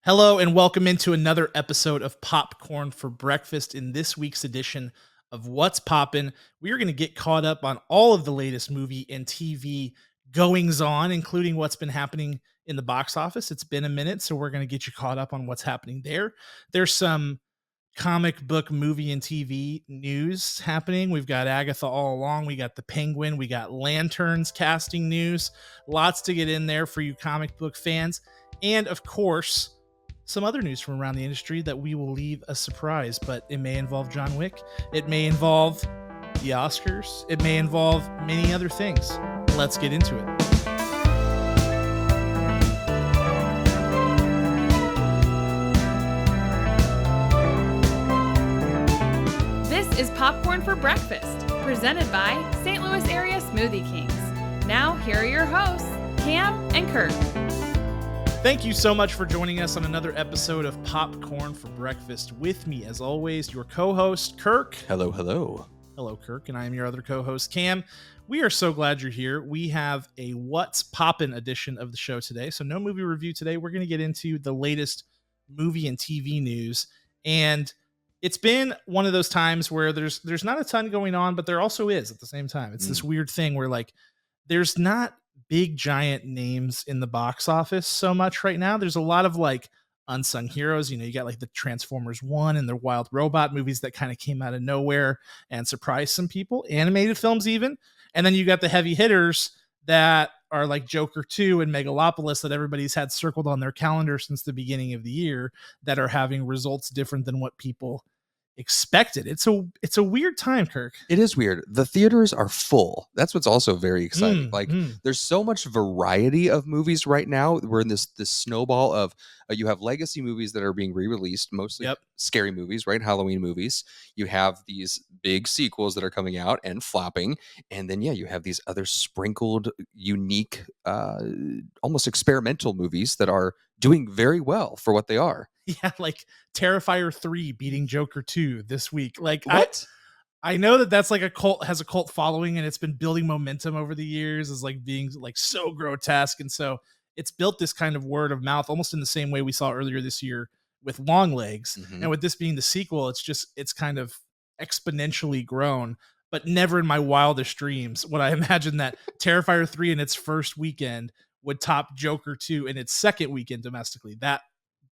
Hello and welcome into another episode of Popcorn for Breakfast. In this week's edition of What's Poppin', we are going to get caught up on all of the latest movie and TV goings on, including what's been happening in the box office. It's been a minute, so we're going to get you caught up on what's happening there. There's some comic book, movie, and TV news happening. We've got Agatha all along. We got the Penguin. We got Lanterns casting news. Lots to get in there for you comic book fans. And of course, some other news from around the industry that we will leave a surprise, but it may involve John Wick. It may involve the Oscars. It may involve many other things. Let's get into it. This is Popcorn for Breakfast, presented by St. Louis Area Smoothie Kings. Now, here are your hosts, Cam and Kurt. Thank you so much for joining us on another episode of Popcorn for Breakfast. With me, as always, your co-host, Kirk. Hello, hello. Hello, Kirk, and I am your other co-host, Cam. We are so glad you're here. We have a What's Poppin' edition of the show today. So no movie review today. We're going to get into the latest movie and TV news. And it's been one of those times where there's not a ton going on, but there also is at the same time. It's this weird thing where like there's not big giant names in the box office so much right now. There's a lot of like unsung heroes. You got like the Transformers 1 and their Wild Robot movies that kind of came out of nowhere and surprised some people, animated films even. And then you got the heavy hitters that are like Joker 2 and Megalopolis that everybody's had circled on their calendar since the beginning of the year that are having results different than what people expected. It's a weird time, Kirk. It is weird. The theaters are full. That's what's also very exciting. There's so much variety of movies right now. We're in this snowball of you have legacy movies that are being re-released, mostly scary movies, right? Halloween movies. You have these big sequels that are coming out and flopping, and then you have these other sprinkled, unique, almost experimental movies that are doing very well for what they are. Yeah, like Terrifier 3 beating Joker 2 this week. Like what? I know that's like has a cult following, and it's been building momentum over the years as like being like so grotesque. And so it's built this kind of word of mouth almost in the same way we saw earlier this year with Long Legs. Mm-hmm. And with this being the sequel, it's kind of exponentially grown, but never in my wildest dreams would I imagine that Terrifier 3 in its first weekend would top Joker 2 in its second weekend domestically. That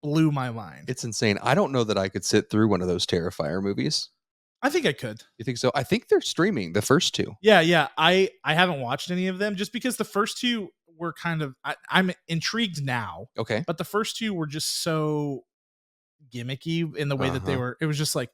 blew my mind. It's insane. I don't know that I could sit through one of those Terrifier movies. I think I could. You think so? I think they're streaming the first two. Yeah. I haven't watched any of them just because the first two were kind of, I'm intrigued now. Okay. But the first two were just so gimmicky in the way that they were. It was just like,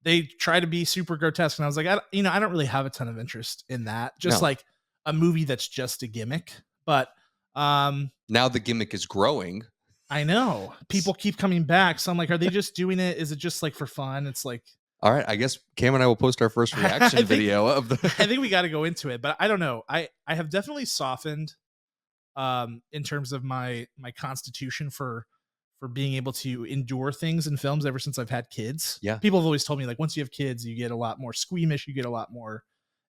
they try to be super grotesque. And I was like, I don't really have a ton of interest in that. Just like a movie that's just a gimmick. But now the gimmick is growing. I know people keep coming back. So I'm like, are they just doing it? Is it just like for fun? It's like, all right, I guess Cam and I will post our first reaction video of the. I think we got to go into it, but I don't know. I have definitely softened in terms of my constitution for being able to endure things in films ever since I've had kids. Yeah. People have always told me like once you have kids, you get a lot more squeamish, you get a lot more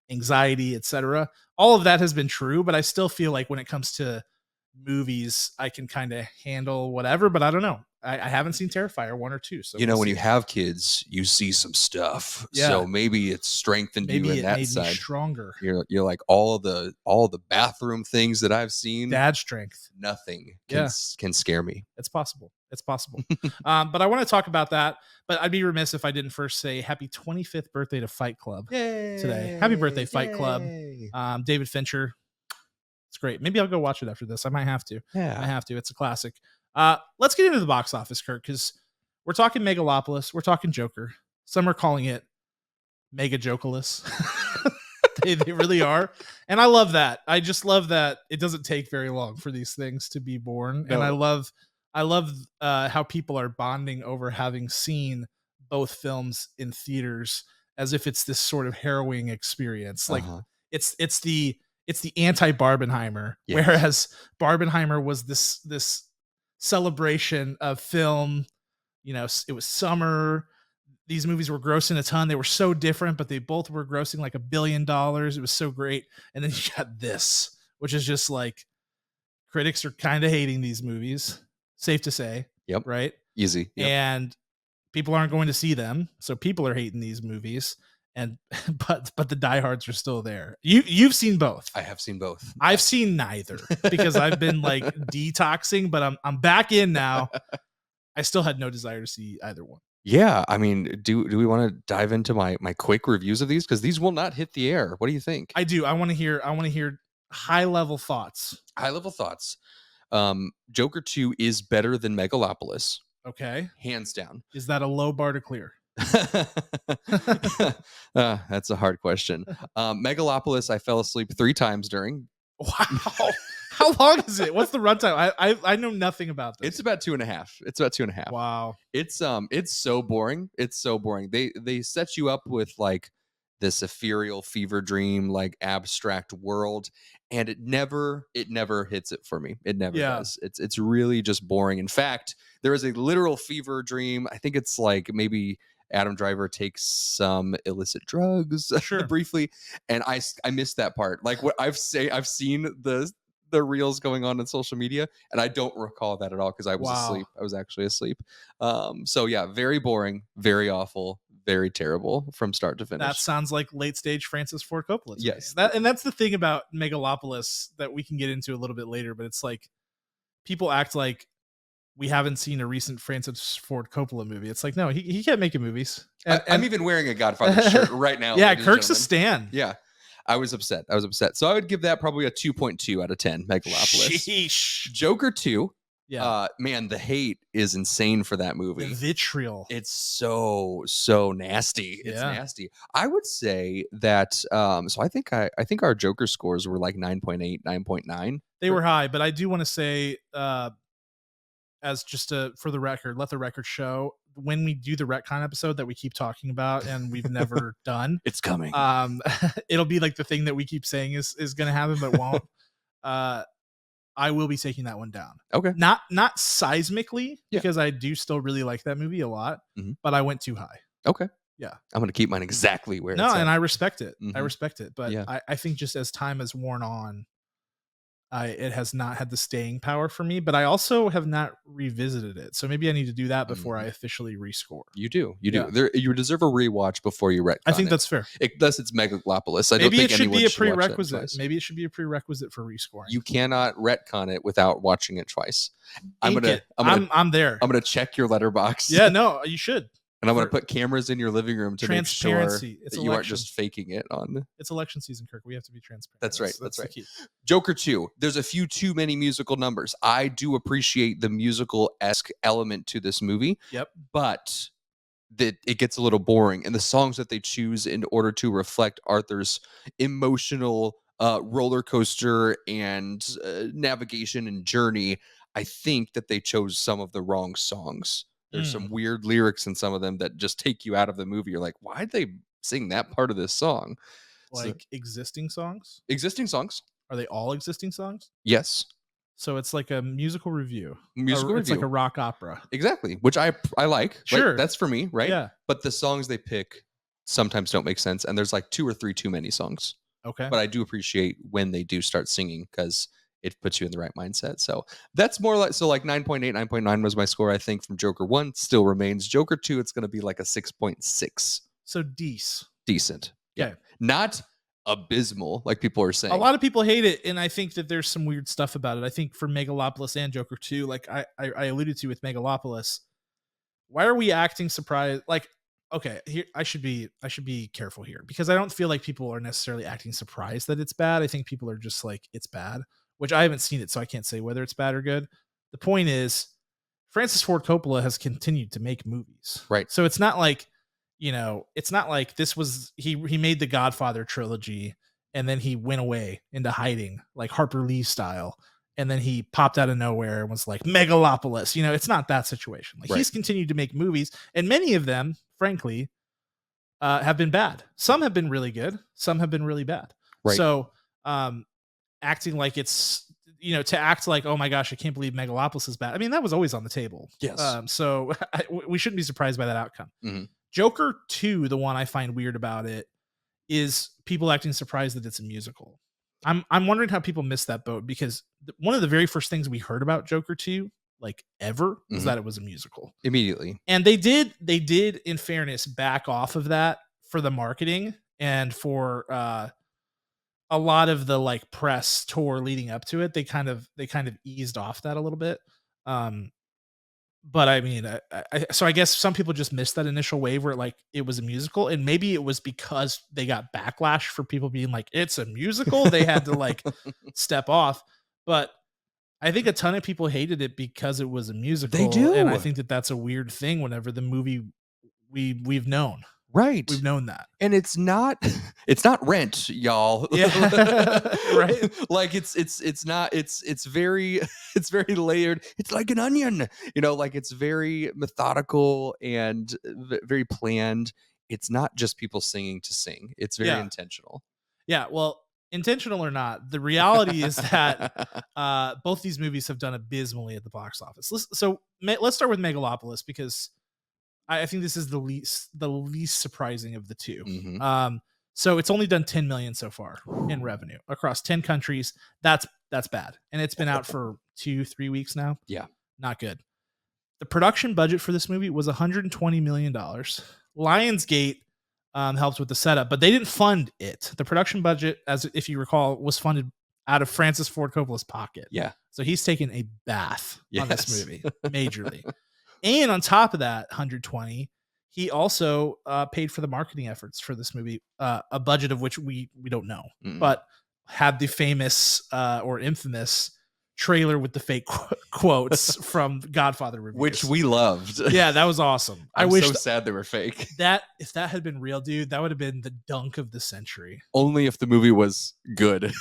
anxiety, etc. All of that has been true, but I still feel like when it comes to movies, I can kind of handle whatever, but I don't know. I haven't seen Terrifier 1 or 2. So when you have kids, you see some stuff. Yeah. So maybe it's strengthened you in that side. Me stronger. You're like all the bathroom things that I've seen. Dad strength. Nothing can scare me. It's possible. But I want to talk about that. But I'd be remiss if I didn't first say happy 25th birthday to Fight Club today. Happy birthday, Fight Club. David Fincher. It's great. Maybe I'll go watch it after this. I might have to. Yeah. I have to. It's a classic. Let's get into the box office, Kurt, because we're talking Megalopolis. We're talking Joker. Some are calling it Megajokalis. they really are. And I love that. I just love that it doesn't take very long for these things to be born. No. And I love how people are bonding over having seen both films in theaters as if it's this sort of harrowing experience. Like it's the anti-Barbenheimer, whereas Barbenheimer was this celebration of film. It was summer. These movies were grossing a ton. They were so different, but they both were grossing like $1 billion. It was so great. And then you got this, which is just like critics are kind of hating these movies. Safe to say. Yep. Right. Easy. Yep. And people aren't going to see them, so people are hating these movies. And but the diehards are still there. You've seen both. I have seen both. I've seen neither because I've been like detoxing, but I'm back in now. I still had no desire to see either one. Yeah, I mean, do we want to dive into my quick reviews of these, because these will not hit the air? What do you think? I do. I want to hear high level thoughts. High level thoughts. Joker 2 is better than Megalopolis. Okay, hands down. Is that a low bar to clear? That's a hard question. Megalopolis, I fell asleep 3 times during. Wow. How long is it? What's the runtime? I know nothing about this. It's about 2.5. It's about 2.5. Wow. It's so boring. It's so boring. They set you up with like this ethereal fever dream, like abstract world, and it never hits it for me. It never does. It's really just boring. In fact, there is a literal fever dream. I think it's like maybe Adam Driver takes some illicit drugs briefly, and I missed that part. Like what I've seen the reels going on social media, and I don't recall that at all because I was asleep. I was actually asleep. So yeah, very boring, very awful, very terrible from start to finish. That sounds like late stage Francis Ford Coppola. Yes. And that's the thing about Megalopolis that we can get into a little bit later, but it's like people act like we haven't seen a recent Francis Ford Coppola movie. It's like, no, he can't make movies. And I'm even wearing a Godfather shirt right now. Yeah, Kirk's a stan. Yeah. I was upset. So I would give that probably a 2.2 out of 10, Megalopolis. Sheesh. Joker 2. Yeah. Man, the hate is insane for that movie. The vitriol. It's so nasty. It's nasty. I would say that so I think our Joker scores were like 9.8, 9.9. They were high, but I do want to say as just for the record, let the record show, when we do the retcon episode that we keep talking about and we've never done, it's coming. It'll be like the thing that we keep saying is going to happen, but won't. I will be taking that one down. Okay. Not seismically, because I do still really like that movie a lot, but I went too high. Okay. Yeah. I'm going to keep mine exactly where it's at. And I respect it. I respect it. But I think just as time has worn on, it has not had the staying power for me, but I also have not revisited it. So maybe I need to do that before I officially rescore. You do. You deserve a rewatch before you retcon. I think that's fair. Unless it's Megalopolis. Maybe it should be a prerequisite. Maybe it should be a prerequisite for rescoring. You cannot retcon it without watching it twice. I'm there. I'm gonna check your letterbox. Yeah, no, you should. And I'm going to put cameras in your living room to make sure that you aren't just faking it on. It's election season, Kirk. We have to be transparent. That's right. That's right. Joker 2. There's a few too many musical numbers. I do appreciate the musical-esque element to this movie. Yep. But it gets a little boring. And the songs that they choose in order to reflect Arthur's emotional roller coaster and navigation and journey, I think that they chose some of the wrong songs. There's some weird lyrics in some of them that just take you out of the movie. You're like, why'd they sing that part of this song? Like existing songs? Existing songs. Are they all existing songs? Yes. So it's like a musical review. It's like a rock opera. Exactly. Which I like. Sure. Like, that's for me, right? Yeah. But the songs they pick sometimes don't make sense. And there's like 2 or 3 too many songs. Okay. But I do appreciate when they do start singing, because it puts you in the right mindset. So that's more like, 9.8, 9.9 was my score, I think, from Joker 1. Still remains. Joker 2, it's going to be like a 6.6. So decent. Yeah. Not abysmal, like people are saying. A lot of people hate it, and I think that there's some weird stuff about it. I think for Megalopolis and Joker 2, like I alluded to with Megalopolis, why are we acting surprised? Like, okay, here I should be careful here, because I don't feel like people are necessarily acting surprised that it's bad. I think people are just like, it's bad. Which I haven't seen it, so I can't say whether it's bad or good. The point is, Francis Ford Coppola has continued to make movies. Right. So it's not like, it's not like this was, he made the Godfather trilogy and then he went away into hiding, like Harper Lee style. And then he popped out of nowhere and was like, Megalopolis. It's not that situation. Like, he's continued to make movies, and many of them, frankly, have been bad. Some have been really good. Some have been really bad. Right. So, acting like it's, to act like, oh my gosh, I can't believe Megalopolis is bad. I mean, that was always on the table. Yes. So we shouldn't be surprised by that outcome. Mm-hmm. Joker 2, the one I find weird about it is people acting surprised that it's a musical. I'm wondering how people missed that boat, because one of the very first things we heard about Joker 2, like ever was that it was a musical immediately. And they did in fairness back off of that for the marketing and for a lot of the like press tour leading up to it. They kind of eased off that a little bit. Um but I mean, so I guess some people just missed that initial wave where like it was a musical, and maybe it was because they got backlash for people being like, it's a musical. They had to like step off. But I think a ton of people hated it because it was a musical. They do. And I think that that's a weird thing whenever the movie we've known. Right. We've known that. And it's not Rent, y'all. Yeah. Right. Like it's very layered. It's like an onion, like it's very methodical and very planned. It's not just people singing to sing. It's very intentional. Yeah, well, intentional or not, the reality is that both these movies have done abysmally at the box office. Let's start with Megalopolis because I think this is the least surprising of the two. Mm-hmm. So it's only done 10 million so far in revenue across 10 countries. That's bad, and it's been out for 2-3 weeks now. Yeah, not good. The production budget for this movie was $120 million. Lionsgate helped with the setup, but they didn't fund it. The production budget, as if you recall, was funded out of Francis Ford Coppola's pocket. Yeah, so he's taken a bath on this movie, majorly. And on top of that 120, he also paid for the marketing efforts for this movie, a budget of which we don't know, but had the famous or infamous trailer with the fake quotes from Godfather reviews, which we loved. Yeah, that was awesome. I wish so sad they were fake. That if that had been real, dude, that would have been the dunk of the century. Only if the movie was good.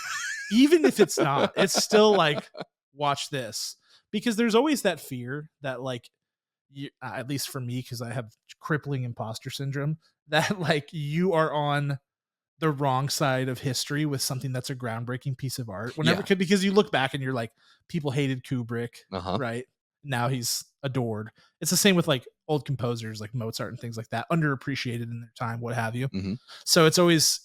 Even if it's not, it's still like, watch this, because there's always that fear that like, at least for me, because I have crippling imposter syndrome, that like you are on the wrong side of history with something that's a groundbreaking piece of art. Because you look back and you're like, people hated Kubrick, right? Now he's adored. It's the same with like old composers like Mozart and things like that, underappreciated in their time, what have you. So it's always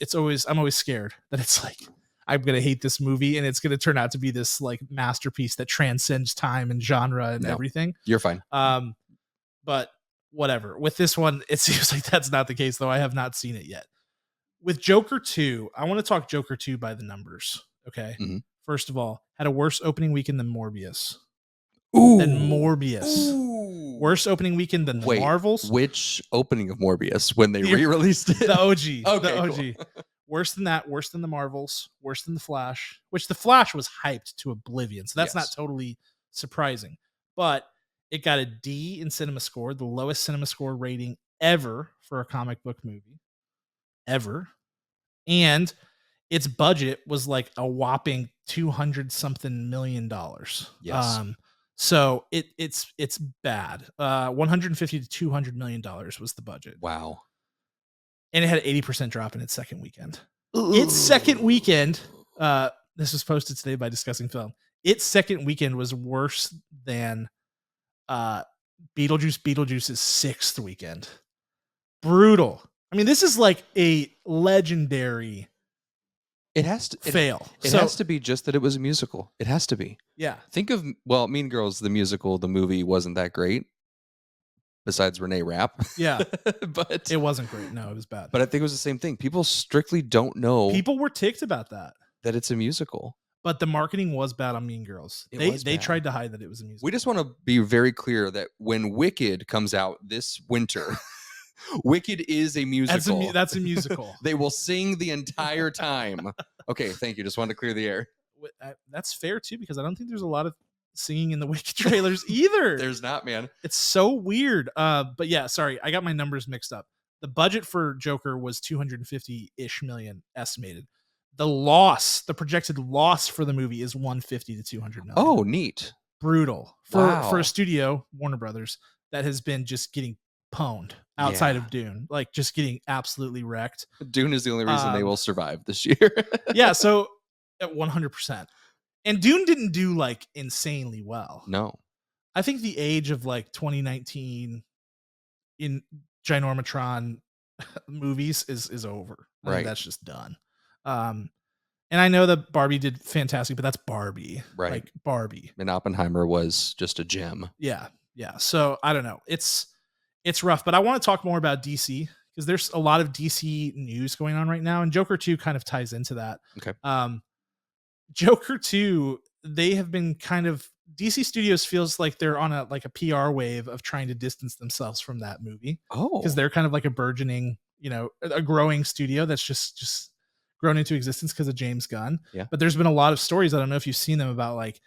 I'm always scared that it's like, I'm going to hate this movie and it's going to turn out to be this like masterpiece that transcends time and genre and everything. You're fine. But whatever. With this one, it seems like that's not the case, though I have not seen it yet. With Joker 2, I want to talk Joker 2 by the numbers. Okay. First of all, had a worse opening weekend than Morbius. Ooh. Worse opening weekend than the Marvels. Which opening of Morbius when they re-released it? The OG. Okay, the OG. Cool. Worse than that. Worse than the Marvels. Worse than the Flash. Which the Flash was hyped to oblivion. So that's not totally surprising. But it got a D in Cinema Score, the lowest Cinema Score rating ever for a comic book movie. Ever. And its budget was like a whopping $200-something million. Yes. So it's bad. $150 to $200 million was the budget. Wow. And it had an 80% drop in its second weekend. Its second weekend, this was posted today by Discussing Film. Its second weekend was worse than Beetlejuice's sixth weekend. Brutal. I mean, this is like a legendary fail. It has to be just that it was a musical. It has to be. Yeah. Think of, Mean Girls, the musical, the movie wasn't that great. Besides Renee Rapp. Yeah. But it wasn't great. No, it was bad. But I think it was the same thing. People strictly don't know. People were ticked about that. That it's a musical. But the marketing was bad on Mean Girls. They tried to hide that it was a musical. We just want to be very clear that when Wicked comes out this winter, Wicked is a musical. That's a musical. They will sing the entire time. Okay, thank you. Just wanted to clear the air. That's fair too, because I don't think there's a lot of singing in the Wicked trailers either. There's not, man. It's so weird. But yeah, sorry, I got my numbers mixed up. The budget for Joker was 250-ish million estimated. The projected loss for the movie is 150 to 200 million. Oh, neat. Brutal for a studio, Warner Brothers, that has been just getting pwned outside of Dune, like just getting absolutely wrecked. Dune is the only reason they will survive this year. Yeah, so at 100%. And Dune didn't do like insanely well. No. I think the age of like 2019 in Ginormatron movies is over. I think that's just done. And I know that Barbie did fantastic, but that's Barbie. Right. Like Barbie. And Oppenheimer was just a gem. Yeah. Yeah. So I don't know. It's rough, but I want to talk more about DC because there's a lot of DC news going on right now. And Joker 2 kind of ties into that. Okay. Joker 2, they have been kind of DC Studios feels like they're on a PR wave of trying to distance themselves from that movie. Oh. Because they're kind of like a burgeoning, a growing studio that's just grown into existence because of James Gunn. Yeah. But there's been a lot of stories, I don't know if you've seen them, about like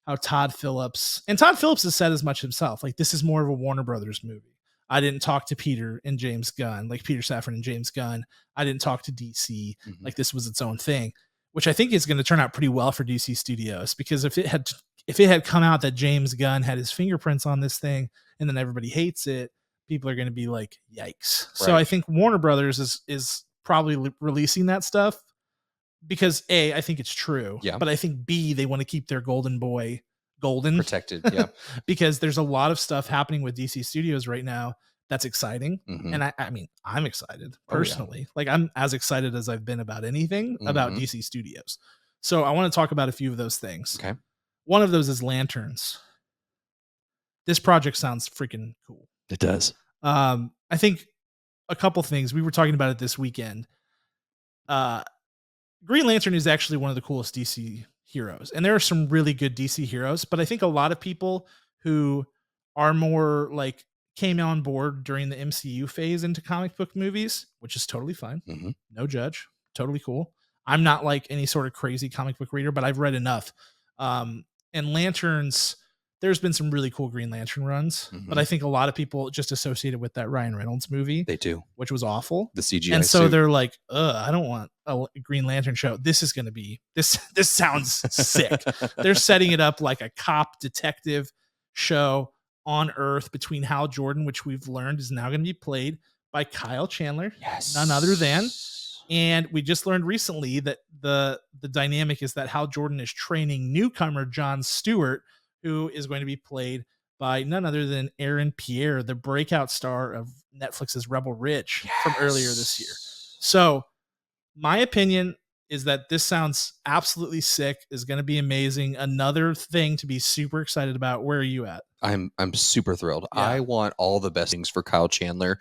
how Todd Phillips has said as much himself, like this is more of a Warner Brothers movie. I didn't talk to Peter and James Gunn, like Peter Safran and James Gunn. I didn't talk to DC. Like this was its own thing, which I think is going to turn out pretty well for DC Studios, because if it had come out that James Gunn had his fingerprints on this thing and then everybody hates it, people are going to be like, yikes. Right. So I think Warner Brothers is probably releasing that stuff because A, I think it's true. Yeah. But I think B, they want to keep their golden boy protected. Yeah. Because there's a lot of stuff happening with DC Studios right now that's exciting. And I mean, I'm excited personally. Like I'm as excited as I've been about anything about DC Studios. So I want to talk about a few of those things. Okay. One of those is Lanterns. This project sounds freaking cool. It does. I think a couple things. We were talking about it this weekend. Green Lantern is actually one of the coolest DC heroes. And there are some really good DC heroes, but I think a lot of people who are more like came on board during the MCU phase into comic book movies, which is totally fine. No judge. Totally cool. I'm not like any sort of crazy comic book reader, but I've read enough. And Lanterns, there's been some really cool Green Lantern runs, but I think a lot of people just associated with that Ryan Reynolds movie. They do. Which was awful. The CGI And so suit. they're like, I don't want a Green Lantern show. This is going to be, this sounds sick. They're setting it up like a cop detective show on Earth between Hal Jordan, which we've learned is now going to be played by Kyle Chandler. Yes. None other than. And we just learned recently that the dynamic is that Hal Jordan is training newcomer Jon Stewart, who is going to be played by none other than Aaron Pierre, the breakout star of Netflix's Rebel Ridge from earlier this year. So my opinion is that this sounds absolutely sick, is going to be amazing. Another thing to be super excited about. Where are you at? I'm super thrilled. Yeah. I want all the best things for Kyle Chandler.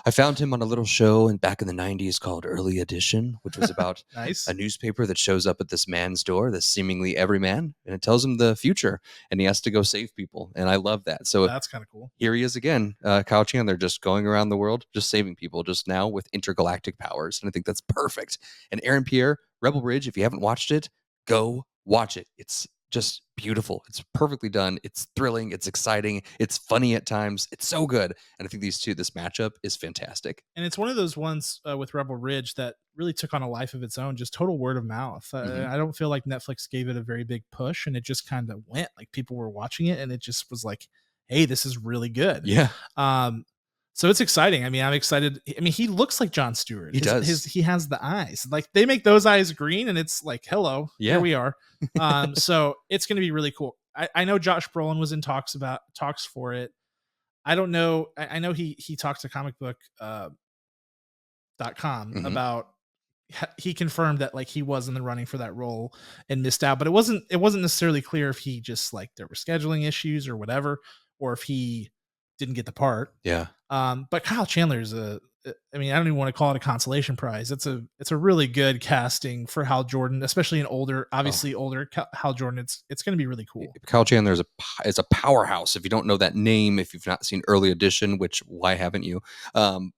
I found him on a little show back in the 90s called Early Edition, which was about nice. a newspaper that shows up at this man's door, this seemingly everyman, and it tells him the future, and he has to go save people. And I love that. So that's kind of cool. Here he is again, Kyle Chandler, just going around the world, just saving people, just now with intergalactic powers. And I think that's perfect. And Aaron Pierre, Rebel Ridge, if you haven't watched it, go watch it. It's just beautiful. It's perfectly done. It's thrilling. It's exciting. It's funny at times. It's so good. And I think this matchup is fantastic. And it's one of those ones with Rebel Ridge that really took on a life of its own, just total word of mouth. I don't feel like Netflix gave it a very big push, and it just kind of went, like people were watching it and it just was like, hey, this is really good. Yeah. So it's exciting. I mean, I'm excited. I mean, he looks like Jon Stewart. He does. He has the eyes. Like they make those eyes green, and it's like, hello, here we are. So it's going to be really cool. I know Josh Brolin was in talks for it. I don't know. I know he talked to comicbook.com about. He confirmed that like he was in the running for that role and missed out, but it wasn't necessarily clear if he just like there were scheduling issues or whatever, or if he didn't get the part. Yeah. But Kyle Chandler is I mean, I don't even want to call it a consolation prize. It's a really good casting for Hal Jordan, especially an older Hal Jordan. It's going to be really cool. Kyle Chandler is a powerhouse. If you don't know that name, if you've not seen Early Edition, which why haven't you?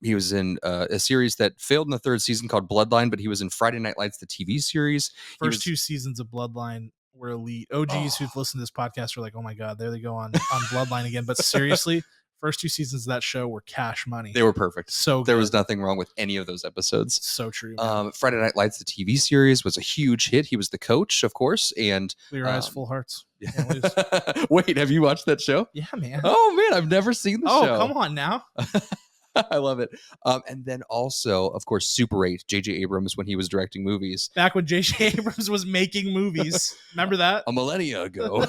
He was in a series that failed in the third season called Bloodline, but he was in Friday Night Lights, the TV series. First two seasons of Bloodline were elite. OGs who've listened to this podcast are like, oh my God, there they go on Bloodline again. But seriously, first two seasons of that show were cash money. They were perfect. So good. There was nothing wrong with any of those episodes. So true. Friday Night Lights, the TV series, was a huge hit. He was the coach, of course. And Clear Eyes, Full Hearts. Wait, have you watched that show? Yeah, man. Oh, man, I've never seen the show. Oh, come on now. I love it. And then also, of course, Super 8, J.J. Abrams, when he was directing movies. Back when J.J. Abrams was making movies. Remember that? A millennia ago.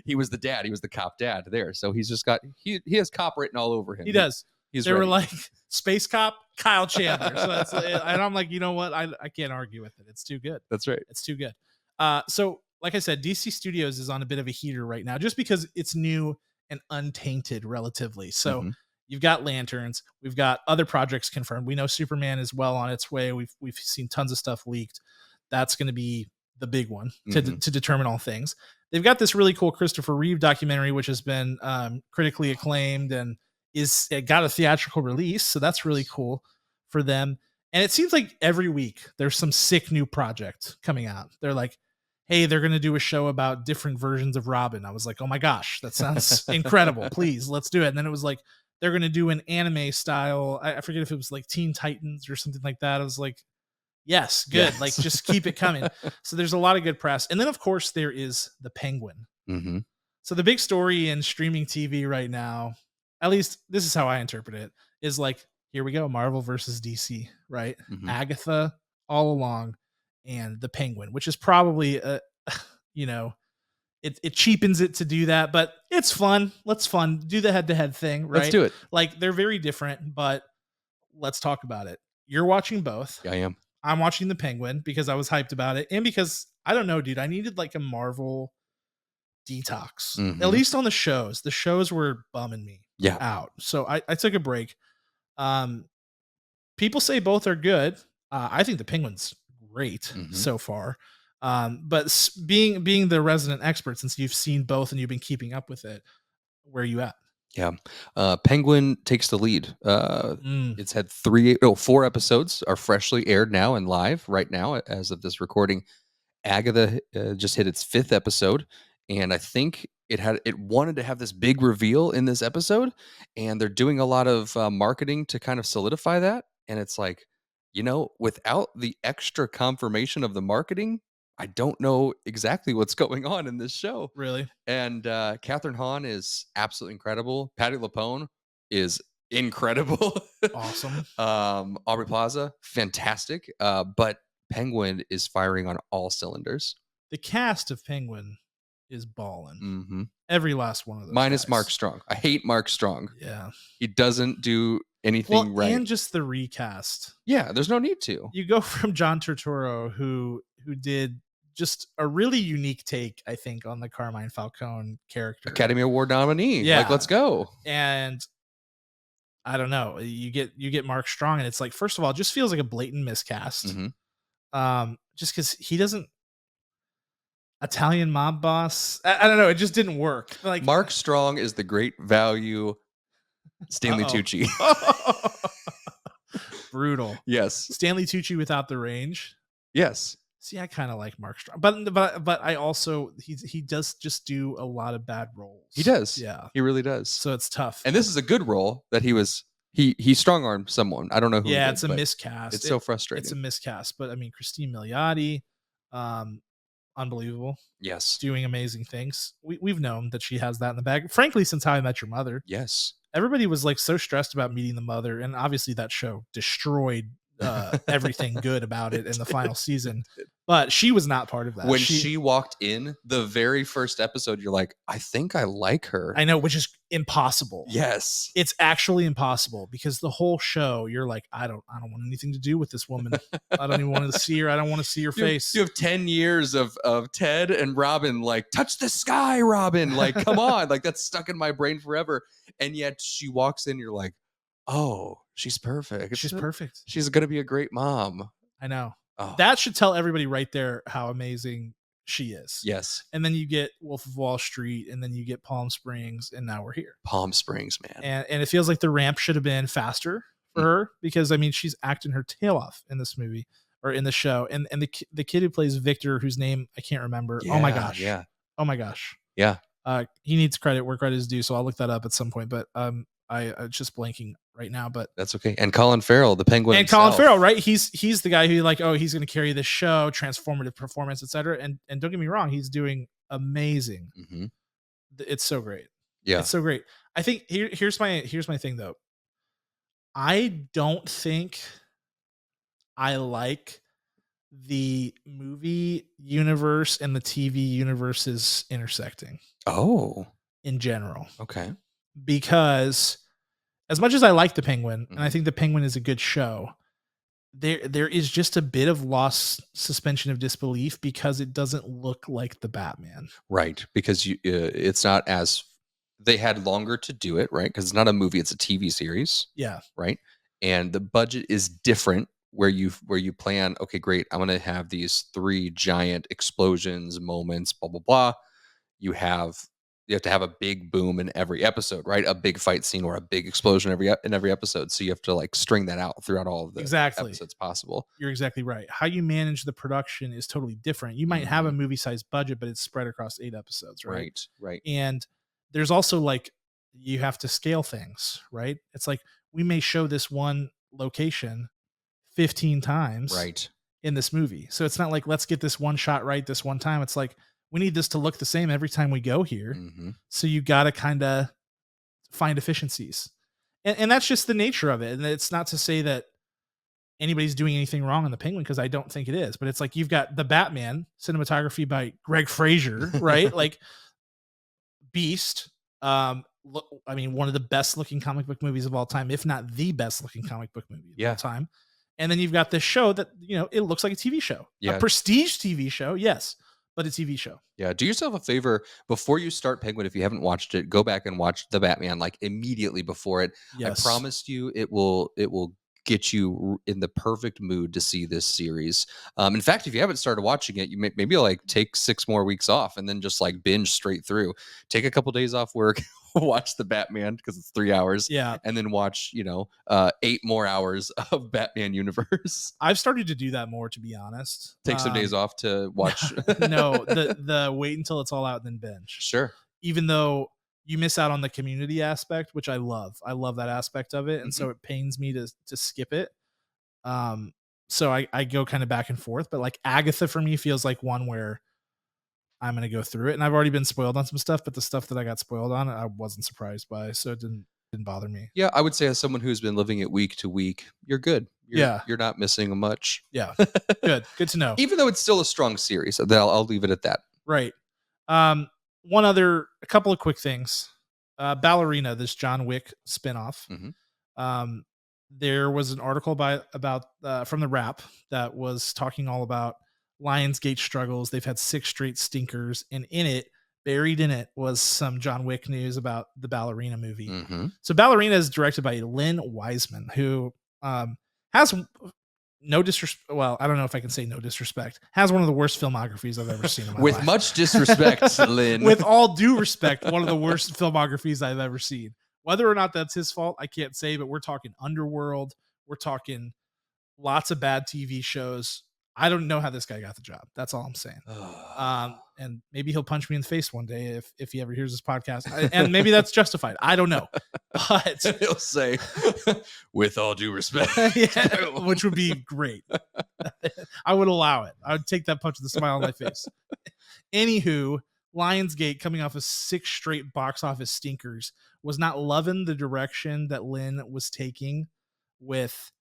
He was the dad. He was the cop dad there. So he's just got, he has cop written all over him. He does. They were like, Space Cop, Kyle Chandler. So that's, and I'm like, you know what? I can't argue with it. It's too good. That's right. It's too good. So like I said, DC Studios is on a bit of a heater right now, just because it's new and untainted relatively. So you've got Lanterns, we've got other projects confirmed. We know Superman is well on its way. We've seen tons of stuff leaked. That's going to be the big one to determine all things. They've got this really cool Christopher Reeve documentary, which has been critically acclaimed and it got a theatrical release. So that's really cool for them. And it seems like every week there's some sick new project coming out. They're like, hey, they're going to do a show about different versions of Robin. I was like, oh my gosh, that sounds incredible. Please, let's do it. And then it was like, they're going to do an anime style. I forget if it was like Teen Titans or something like that. I was like, yes, good. Yes. Like, just keep it coming. So there's a lot of good press. And then, of course, there is the Penguin. So the big story in streaming TV right now, at least this is how I interpret it, is like, here we go, Marvel versus DC, right? Agatha all along, and the Penguin, which is probably it cheapens it to do that, but it's fun. Let's do the head-to-head thing, right? Let's do it. Like, they're very different, but let's talk about it. You're watching both. Yeah, I am. I'm watching the Penguin because I was hyped about it, and because I don't know, dude, I needed like a Marvel detox. At least on the shows. The shows were bumming me out. So I took a break. People say both are good. I think the Penguin's great so far. But being the resident expert, since you've seen both and you've been keeping up with it, where are you at? Yeah. Penguin takes the lead. It's had 4 episodes are freshly aired now and live right now as of this recording. Agatha just hit its 5th episode, and I think it wanted to have this big reveal in this episode, and they're doing a lot of marketing to kind of solidify that. And it's like, without the extra confirmation of the marketing, I don't know exactly what's going on in this show. Really? And Catherine Hahn is absolutely incredible. Patti LuPone is incredible. Awesome. Aubrey Plaza, fantastic. But Penguin is firing on all cylinders. The cast of Penguin is balling. Every last one of those. Minus guys. Mark Strong. I hate Mark Strong. Yeah. He doesn't do anything right. And just the recast. Yeah, there's no need to. You go from John Turturro, who did just a really unique take, I think, on the Carmine Falcone character. Academy Award nominee. Yeah. Like, let's go. And I don't know. You get Mark Strong, and it's like, first of all, it just feels like a blatant miscast. Just because he doesn't. Italian mob boss. I don't know. It just didn't work. Like, Mark Strong is the great value Stanley Tucci. Brutal. Yes. Stanley Tucci without the range. Yes. See, I kind of like Mark Strong, but I also he does just do a lot of bad roles. He does. Yeah, he really does. So it's tough. And this is a good role that he strong armed someone. I don't know who. Yeah, it's a miscast. It's so frustrating. It's a miscast, but I mean, Christine Milioti, unbelievable. Yes, doing amazing things. We've known that she has that in the bag. Frankly, since How I Met Your Mother. Yes, everybody was like so stressed about meeting the mother, and obviously that show destroyed everything good about it in the final season. But she was not part of that. When she walked in the very first episode, you're like, I think I like her. I know, which is impossible. Yes. It's actually impossible, because the whole show, you're like, I don't want anything to do with this woman. I don't even want to see her. I don't want to see her face. You have 10 years of Ted and Robin, like, touch the sky, Robin. Like, come on. Like, that's stuck in my brain forever. And yet she walks in, you're like, oh, she's perfect. She's perfect. She's going to be a great mom. I know. Oh. That should tell everybody right there how amazing she is. Yes. And then you get Wolf of Wall Street, and then you get Palm Springs, and now we're here. Palm Springs, man. And it feels like the ramp should have been faster for her, because I mean, she's acting her tail off in this movie or in the show. And the kid who plays Victor, whose name I can't remember. Yeah, oh my gosh. Yeah. Oh my gosh. Yeah. He needs credit where credit is due, so I'll look that up at some point. But I just blanking right now, but that's okay. And Colin Farrell, the Penguin, and himself. Colin Farrell, right? He's the guy who, like, oh, he's going to carry this show, transformative performance, etc. And don't get me wrong, he's doing amazing. It's so great. Yeah, it's so great. I think here's my thing though. I don't think I like the movie universe and the TV universes intersecting. Oh, in general. Okay. Because as much as I like the Penguin, and I Mhm. think the Penguin is a good show, there is just a bit of lost suspension of disbelief because it doesn't look like the Batman. Right, because it's not as they had longer to do it, right? Because it's not a movie; it's a TV series, Yeah. right? And the budget is different. Where you plan, okay, great, I'm gonna have these 3 giant explosions, moments, blah blah blah. You have you have to have a big boom in every episode, right? A big fight scene or a big explosion in every episode. So you have to like string that out throughout all of the Exactly. episodes possible. You're exactly right. How you manage the production is totally different. You might have a Mhm. movie-sized budget, but it's spread across 8 episodes, right? Right, right, And there's also like you have to scale things, right? It's like we may show this one location 15 times right. in this movie. So it's not like let's get this one shot right this one time. It's like we need this to look the same every time we go here. Mhm. So you got to kind of find efficiencies. And that's just the nature of it. And it's not to say that anybody's doing anything wrong on the Penguin because I don't think it is. But it's like you've got the Batman cinematography by Greg Fraser, right? Like Beast. I mean, one of the best looking comic book movies of all time, if not the best looking comic book movie of all time. And then you've got this show that, it looks like a TV show, a prestige TV show. Yes, but a TV show. Yeah. Do yourself a favor before you start Penguin. If you haven't watched it, go back and watch the Batman like immediately before it. Yes. I promised you it will get you in the perfect mood to see this series. In fact, if you haven't started watching it, you maybe like take 6 more weeks off and then just like binge straight through. Take a couple days off work, watch the Batman because it's 3 hours. Yeah. And then watch, 8 more hours of Batman universe. I've started to do that more, to be honest. Take some days off to watch. No, the wait until it's all out and then binge. Sure. Even though you miss out on the community aspect, which I love. I love that aspect of it. And so it pains me to skip it. So I go kind of back and forth, but like Agatha for me feels like one where I'm going to go through it. And I've already been spoiled on some stuff, but the stuff that I got spoiled on, I wasn't surprised by. So it didn't bother me. Yeah, I would say as someone who's been living it week to week, you're good. You're not missing much. Yeah. Good to know. Even though it's still a strong series, I'll leave it at that. Right. A couple of quick things. Ballerina, this John Wick spinoff. There was an article about from the Wrap that was talking all about Lionsgate struggles. They've had 6 straight stinkers, and buried in it was some John Wick news about the Ballerina movie. So Ballerina is directed by Lynn Wiseman, who has no disrespect. Well, I don't know if I can say no disrespect. Has one of the worst filmographies I've ever seen in my life. With much disrespect, Lynn. With all due respect, one of the worst filmographies I've ever seen. Whether or not that's his fault, I can't say, but we're talking Underworld. We're talking lots of bad TV shows. I don't know how this guy got the job. That's all I'm saying. And maybe he'll punch me in the face one day if he ever hears this podcast. And maybe that's justified. I don't know. But he'll say, with all due respect. Yeah, which would be great. I would allow it. I would take that punch with a smile on my face. Anywho, Lionsgate, coming off of 6 straight box office stinkers, was not loving the direction that Lynn was taking with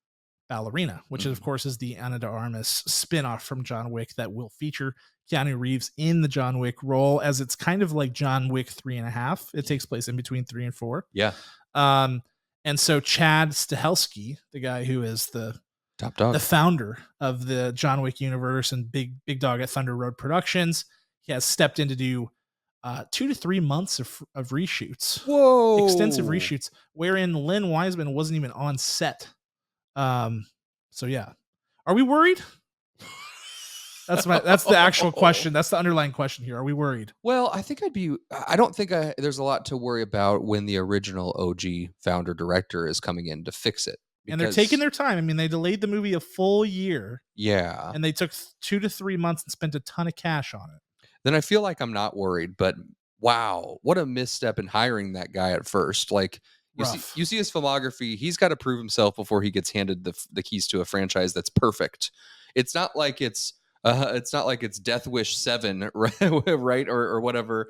Ballerina, which of course is the Ana de Armas spinoff from John Wick that will feature Keanu Reeves in the John Wick role, as it's kind of like John Wick 3.5. It takes place in between 3 and 4. Yeah. And so Chad Stahelski, the guy who is the top dog, the founder of the John Wick universe and big dog at Thunder Road Productions, he has stepped in to do 2 to 3 months of reshoots. Whoa. Extensive reshoots, wherein Lynn Wiseman wasn't even on set. So yeah, are we worried? That's the actual question. That's the underlying question here. Are we worried? Well, I think I don't think there's a lot to worry about when the original OG founder director is coming in to fix it. And they're taking their time. I mean, they delayed the movie a full year. Yeah. And they took 2 to 3 months and spent a ton of cash on it. Then I feel like I'm not worried, but wow, what a misstep in hiring that guy at first. Like, you see his filmography. He's got to prove himself before he gets handed the keys to a franchise that's perfect. It's not like it's Death Wish 7, right? Or whatever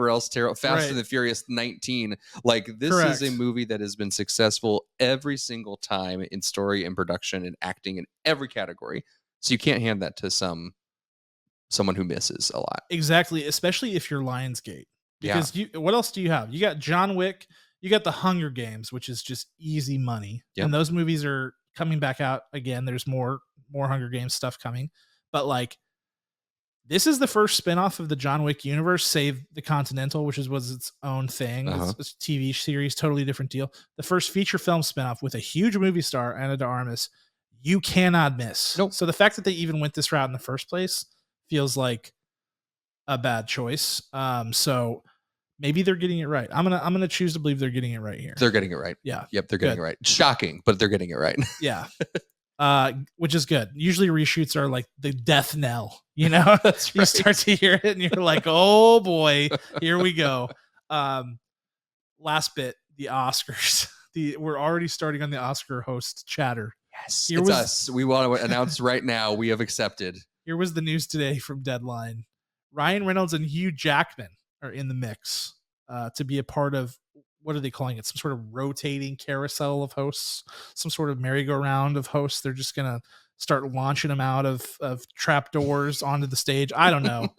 else. Fast and the Furious 19. Like, this is a movie that has been successful every single time in story and production and acting in every category. So you can't hand that to someone who misses a lot. Exactly, especially if you're Lionsgate. Because what else do you have? You got John Wick. You got the Hunger Games, which is just easy money. Yep. And those movies are coming back out again. There's more Hunger Games stuff coming. But like, this is the first spinoff of the John Wick universe, save the Continental, which was its own thing. It's a TV series, totally different deal. The first feature film spinoff with a huge movie star, Ana de Armas, you cannot miss. Nope. So the fact that they even went this route in the first place feels like a bad choice. So maybe they're getting it right. I'm gonna choose to believe they're getting it right here. They're getting it right. Yeah. Yep, they're getting it right. Shocking, but they're getting it right. Yeah. Which is good. Usually reshoots are like the death knell, you know. That's right. You start to hear it and you're like, oh boy, here we go. Last bit, the Oscars. We're already starting on the Oscar host chatter. Yes, it's us. We want to announce right now we have accepted. Here was the news today from Deadline. Ryan Reynolds and Hugh Jackman are in the mix to be a part of, what are they calling it? Some sort of rotating carousel of hosts, some sort of merry-go-round of hosts. They're just going to start launching them out of trapdoors onto the stage. I don't know.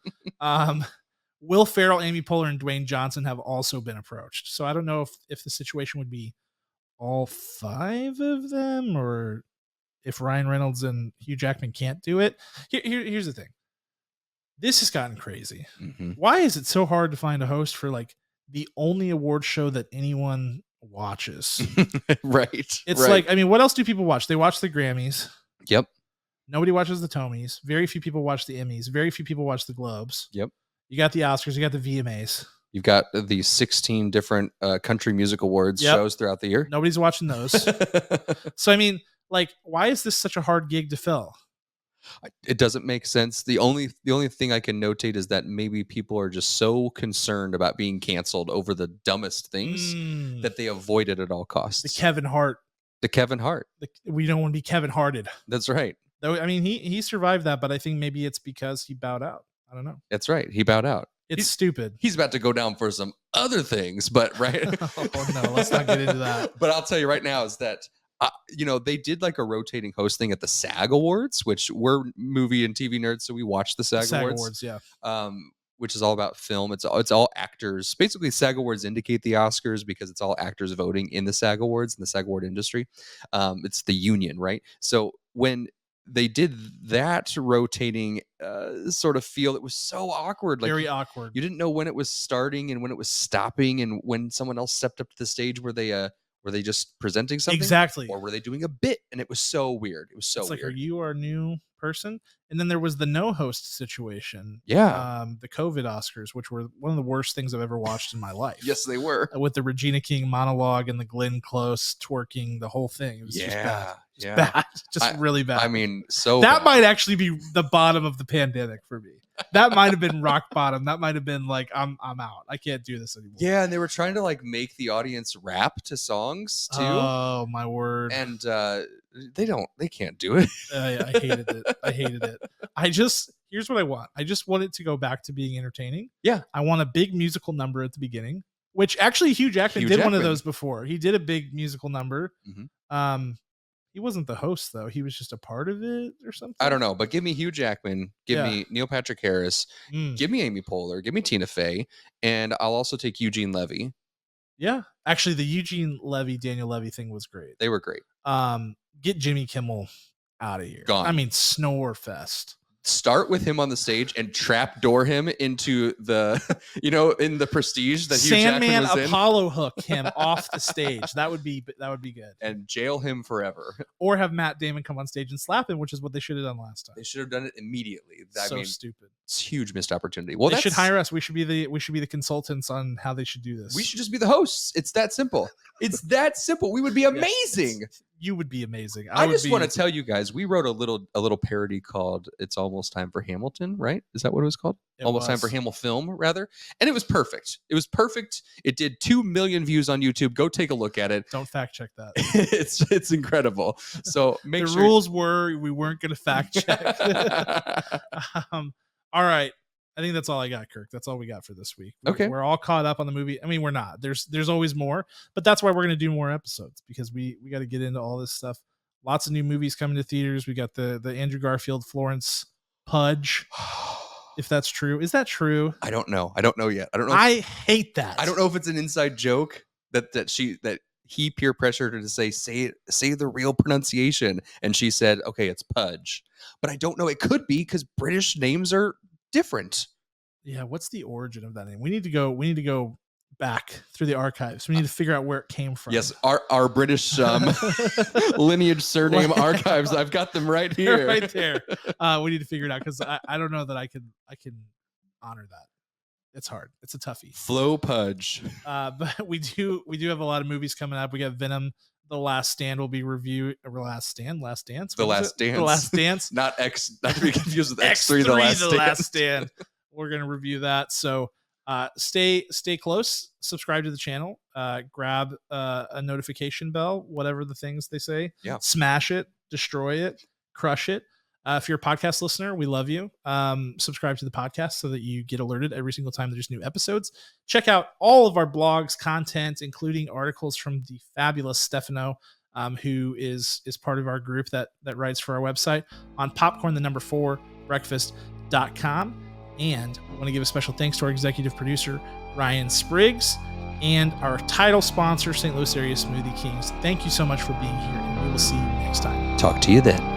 Will Ferrell, Amy Poehler, and Dwayne Johnson have also been approached. So I don't know if the situation would be all 5 of them, or if Ryan Reynolds and Hugh Jackman can't do it. Here's the thing. This has gotten crazy. Mm-hmm. Why is it so hard to find a host for like the only award show that anyone watches? Right. It's right. like, I mean, what else do people watch? They watch the Grammys. Yep. Nobody watches the Tonys. Very few people watch the Emmys. Very few people watch the Globes. Yep. You got the Oscars. You got the VMAs. You've got the 16 different country music awards shows throughout the year. Nobody's watching those. So, I mean, like, why is this such a hard gig to fill? It doesn't make sense. The only thing I can notate is that maybe people are just so concerned about being canceled over the dumbest things that they avoid it at all costs. The Kevin Hart. We don't want to be Kevin Harted. That's right. Though, I mean, he survived that, but I think maybe it's because he bowed out. I don't know. That's right. He bowed out. He's stupid. He's about to go down for some other things, but right. Oh no, let's not get into that. But I'll tell you right now is that they did like a rotating host thing at the SAG Awards, which we're movie and TV nerds, so we watch the SAG Awards. Yeah. Which is all about film. It's all actors. Basically, SAG Awards indicate the Oscars because it's all actors voting in the SAG Awards in the SAG Award industry. It's the union, right? So when they did that rotating sort of feel, it was so awkward. Like, very awkward. You didn't know when it was starting and when it was stopping, and when someone else stepped up to the stage, were they just presenting something? Exactly. Or were they doing a bit? And it was so weird. It was so weird. Like, weird. are you our new person? And then there was the no host situation. Yeah. The COVID Oscars, which were one of the worst things I've ever watched in my life. Yes, they were. With the Regina King monologue and the Glenn Close twerking, the whole thing. It was just bad. Bad. Just really bad. I mean, so that bad. might actually be the bottom of the pandemic for me. That might have been rock bottom. That might have been like, I'm out. I can't do this anymore. Yeah, and they were trying to like make the audience rap to songs too. Oh my word! And they can't do it. I hated it. Here's what I want. I just want it to go back to being entertaining. Yeah, I want a big musical number at the beginning, which actually Hugh Jackman did one of those before. He did a big musical number. Mm-hmm. He wasn't the host though. He was just a part of it or something. I don't know, but give me Hugh Jackman, give me Neil Patrick Harris, give me Amy Poehler, give me Tina Fey, and I'll also take Eugene Levy. Yeah, actually, the Eugene Levy, Daniel Levy thing was great. They were great. Get Jimmy Kimmel out of here. Gone. I mean, snore fest. Start with him on the stage and trapdoor him into the, in the Prestige that Hugh Jackman was in. Apollo hook him off the stage. That would be good. And jail him forever. Or have Matt Damon come on stage and slap him, which is what they should have done last time. They should have done it immediately. Stupid. It's a huge missed opportunity. Well, they should hire us. We should be the consultants on how they should do this. We should just be the hosts. It's that simple. It's that simple. We would be amazing. You would be amazing. I just want to tell you guys, we wrote a little parody called "It's Almost Time for Hamilton." Right? Is that what it was called? Time for Hamilfilm, rather. And it was perfect. It did 2 million views on YouTube. Go take a look at it. Don't fact check that. It's incredible. So make sure. The rules were we weren't going to fact check. All right. I think that's all I got, Kirk. That's all we got for this week. We're all caught up on the movie. I mean, we're not. There's always more, but that's why we're going to do more episodes, because we got to get into all this stuff. Lots of new movies coming to theaters. We got the Andrew Garfield Florence Pudge. If that's true. Is that true? I don't know. I don't know yet. I don't know. I hate that. I don't know if it's an inside joke that he peer pressured her to say the real pronunciation, and she said, okay, it's Pudge. But I don't know. It could be because British names are different. Yeah, what's the origin of that name? We need to go back through the archives. We need to figure out where it came from. Yes, our British lineage surname archives. I've got them right here. Right there. We need to figure it out because I don't know that I can honor that. It's hard. It's a toughie. Flo Pudge. But we do have a lot of movies coming up. We got Venom. The Last Stand will be reviewed. Last Dance. The Last Dance. Not to be confused with X3. The Last Stand. We're gonna review that. So stay close. Subscribe to the channel. Grab a notification bell. Whatever the things they say. Yeah. Smash it. Destroy it. Crush it. If you're a podcast listener, we love you. Subscribe to the podcast so that you get alerted every single time there's new episodes. Check out all of our blogs, content, including articles from the fabulous Stefano, who is part of our group that writes for our website on popcorn4breakfast.com. And I want to give a special thanks to our executive producer, Ryan Spriggs, and our title sponsor, St. Louis Area Smoothie Kings. Thank you so much for being here, and we will see you next time. Talk to you then.